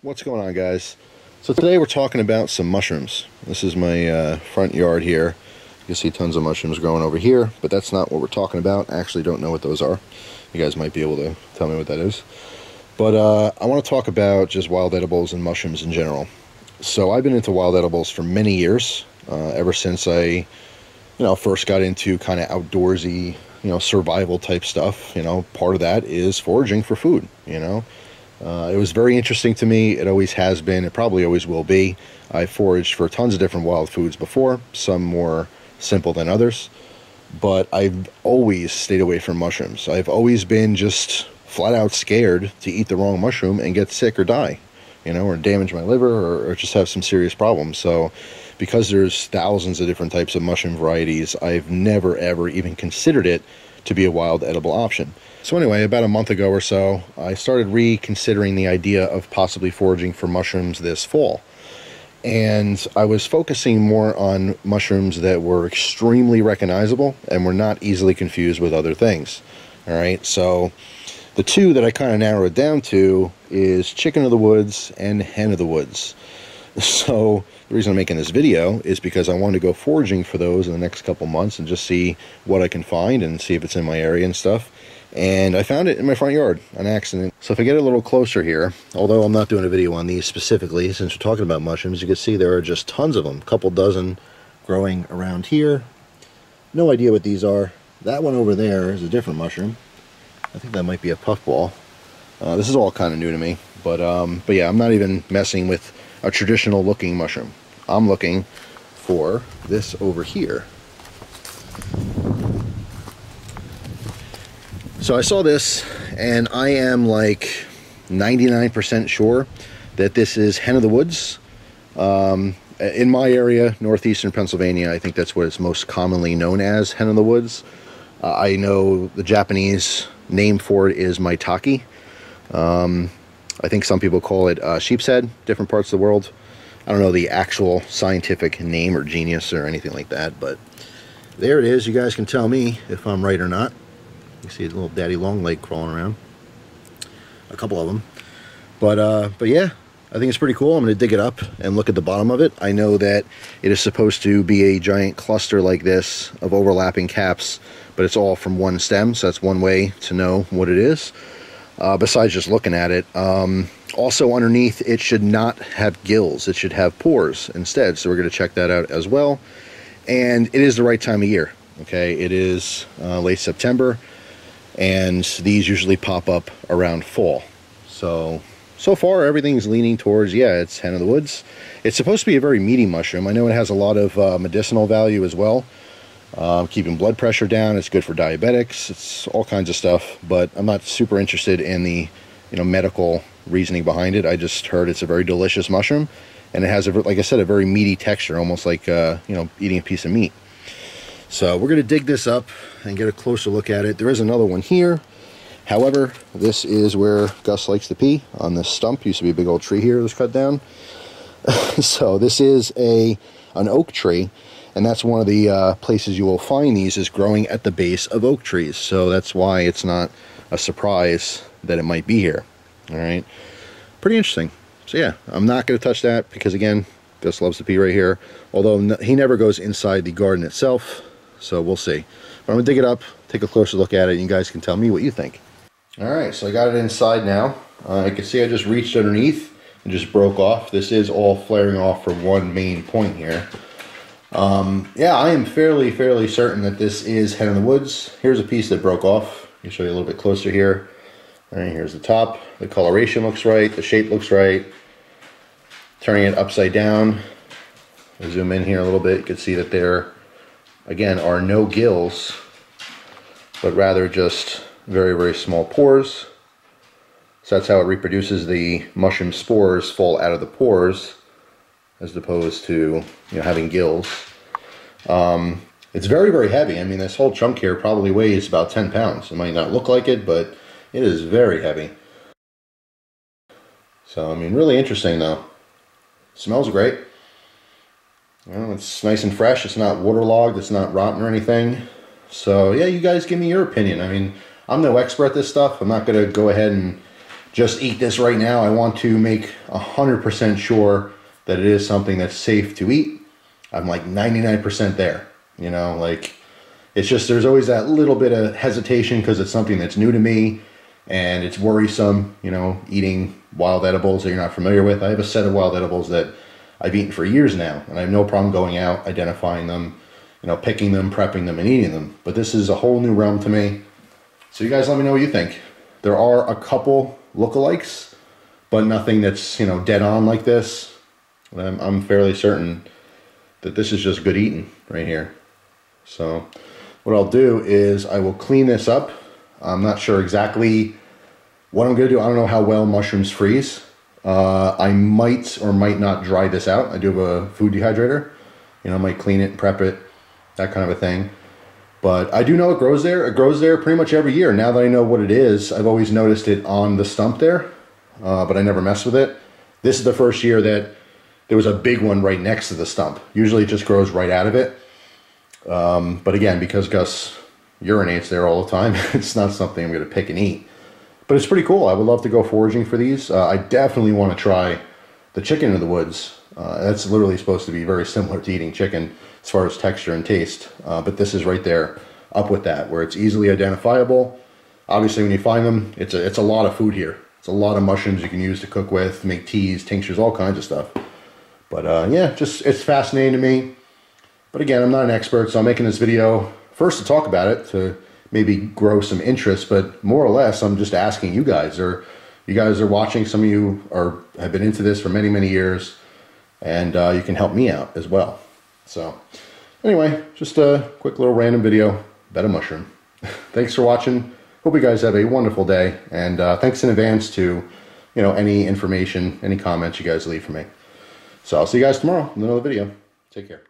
What's going on, guys? So today we're talking about some mushrooms. This is my front yard here. You can see tons of mushrooms growing over here, but that's not what we're talking about. I actually don't know what those are. You guys might be able to tell me what that is. But I want to talk about just wild edibles and mushrooms in general. So I've been into wild edibles for many years, ever since I, first got into kind of outdoorsy, survival type stuff. Part of that is foraging for food, It was very interesting to me. It always has been. It probably always will be. I foraged for tons of different wild foods before, some more simple than others. But I've always stayed away from mushrooms. I've always been just flat out scared to eat the wrong mushroom and get sick or die, or damage my liver or just have some serious problems. So because there's thousands of different types of mushroom varieties, I've never ever even considered it to be a wild edible option. So anyway, about a month ago or so, I started reconsidering the idea of possibly foraging for mushrooms this fall. And I was focusing more on mushrooms that were extremely recognizable and were not easily confused with other things. All right, so the two that I kind of narrowed down to is chicken of the woods and hen of the woods. So the reason I'm making this video is because I wanted to go foraging for those in the next couple months and just see what I can find and see if it's in my area and stuff. And I found it in my front yard on accident. So if I get a little closer here, although I'm not doing a video on these specifically, since we're talking about mushrooms, you can see there are just tons of them. A couple dozen growing around here. No idea what these are. That one over there is a different mushroom. I think that might be a puffball. This is all kind of new to me. But yeah, I'm not even messing with a traditional looking mushroom. I'm looking for this over here. So I saw this, and I am like 99% sure that this is hen of the woods. In my area, northeastern Pennsylvania, I think that's what it's most commonly known as, hen of the woods. I know the Japanese name for it is maitake. I think some people call it sheep's head, different parts of the world. I don't know the actual scientific name or genius or anything like that, but there it is. You guys can tell me if I'm right or not. You see a little daddy long leg crawling around. A couple of them. But yeah, I think it's pretty cool. I'm going to dig it up and look at the bottom of it. I know that it is supposed to be a giant cluster like this of overlapping caps, but it's all from one stem, so that's one way to know what it is. Besides just looking at it. Also underneath, it should not have gills. It should have pores instead, so we're going to check that out as well. And it is the right time of year. Okay, it is late September. And these usually pop up around fall. So far everything's leaning towards, yeah, it's hen of the woods. It's supposed to be a very meaty mushroom. I know it has a lot of medicinal value as well. Keeping blood pressure down. It's good for diabetics. It's all kinds of stuff. But I'm not super interested in the medical reasoning behind it. I just heard it's a very delicious mushroom. And it has, like I said, a very meaty texture, almost like eating a piece of meat. So we're going to dig this up and get a closer look at it. There is another one here. However, this is where Gus likes to pee, on this stump. Used to be a big old tree here that was cut down. So this is an oak tree, and that's one of the places you will find these is growing at the base of oak trees. So that's why it's not a surprise that it might be here. All right, pretty interesting. So yeah, I'm not going to touch that because, again, Gus loves to pee right here. Although he never goes inside the garden itself. So we'll see. But I'm going to dig it up, take a closer look at it, and you guys can tell me what you think. Alright, so I got it inside now. You can see I just reached underneath and just broke off. This is all flaring off from one main point here. Yeah, I am fairly certain that this is hen of the woods. Here's a piece that broke off. Let me show you a little bit closer here. Alright, here's the top. The coloration looks right. The shape looks right. Turning it upside down. I'll zoom in here a little bit. You can see that there, again, are no gills, but rather just very small pores. So that's how it reproduces. The mushroom spores fall out of the pores as opposed to having gills. It's very heavy. I mean, this whole chunk here probably weighs about 10 pounds. It might not look like it, but it is very heavy. So I mean, really interesting though. Smells great. It's nice and fresh. It's not waterlogged. It's not rotten or anything. So yeah, you guys give me your opinion. I mean, I'm no expert at this stuff. I'm not going to go ahead and just eat this right now. I want to make 100% sure that it is something that's safe to eat. I'm like 99% there, you know, like it's just, there's always that little bit of hesitation because it's something that's new to me and it's worrisome, you know, eating wild edibles that you're not familiar with. I have a set of wild edibles that I've eaten for years now, and I have no problem going out, identifying them, you know, picking them, prepping them, and eating them. But this is a whole new realm to me. So you guys let me know what you think. There are a couple lookalikes, but nothing that's, you know, dead on like this. I'm fairly certain that this is just good eating right here. So what I'll do is I will clean this up. I'm not sure exactly what I'm going to do. I don't know how well mushrooms freeze. I might or might not dry this out. I do have a food dehydrator. You know, I might clean it, prep it, that kind of a thing. But I do know it grows there. It grows there pretty much every year. Now that I know what it is, I've always noticed it on the stump there, but I never mess with it. This is the first year that there was a big one right next to the stump. Usually it just grows right out of it. But again, because Gus urinates there all the time, it's not something I'm going to pick and eat. But it's pretty cool. I would love to go foraging for these. I definitely want to try the chicken in the woods. That's literally supposed to be very similar to eating chicken as far as texture and taste. But this is right there up with that, where it's easily identifiable. Obviously, when you find them, it's a lot of food here. It's a lot of mushrooms you can use to cook with, make teas, tinctures, all kinds of stuff. But yeah, just it's fascinating to me. But again, I'm not an expert, so I'm making this video first to talk about it, to maybe grow some interest, but more or less, I'm just asking you guys, or you guys are watching, some of you have been into this for many, many years, and you can help me out as well. So anyway, just a quick little random video about a mushroom. Thanks for watching. Hope you guys have a wonderful day, and thanks in advance to, you know, any information, any comments you guys leave for me. So I'll see you guys tomorrow in another video. Take care.